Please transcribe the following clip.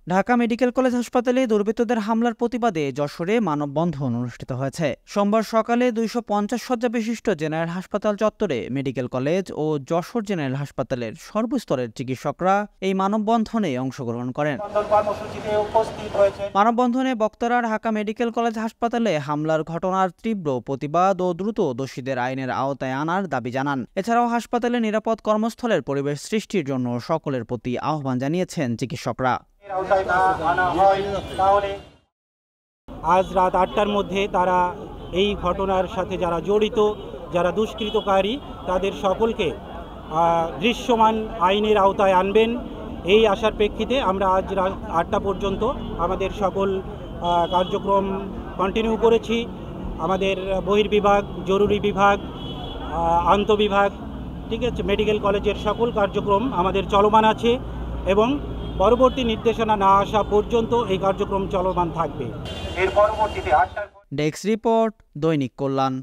Dhaka medical college হাসপাতালে দুর্বৃত্তদের হামলার প্রতিবাদে যশোরে মানববন্ধন অনুষ্ঠিত হয়েছে। সোমবার সকালে 250 শয্যা বিশিষ্ট জেনারেল হাসপাতাল চত্বরে মেডিকেল কলেজ ও যশোর জেনারেল হাসপাতালের সর্বস্তরের চিকিৎসকরা এই মানববন্ধনে অংশগ্রহণ করেন। মানববন্ধনে বক্তারা ঢাকা মেডিকেল কলেজ হাসপাতালে হামলার ঘটনার তীব্র প্রতিবাদ ও দ্রুত দোষীদের আইনের আওতায় আনার দাবি জানান। এছাড়াও হাসপাতালে নিরাপদ কর্মস্থলের পরিবেশ সৃষ্টির জন্য সকলের প্রতি আহ্বান জানিয়েছেন চিকিৎসকরা। আজ রাত 8টার মধ্যে তারা এই ঘটনার সাথে যারা জড়িত, যারা দুষ্কৃতকারী, তাদের সকলকে দৃশ্যমান আইনের আওতায় আনবেন। এই আশার প্রেক্ষিতে আমরা আজ রাত 8টা পর্যন্ত আমাদের সকল কার্যক্রম কন্টিনিউ করেছি। আমাদের বহির্বিভাগ, জরুরি বিভাগ, আন্তঃবিভাগ, ঠিক আছে, মেডিকেল কলেজের সকল কার্যক্রম আমাদের চলমান আছে এবং পরবর্তী নির্দেশনা না আসা পর্যন্ত এই কার্যক্রম চলমান থাকবে। ডেস্ক রিপোর্ট, দৈনিক কল্যাণ।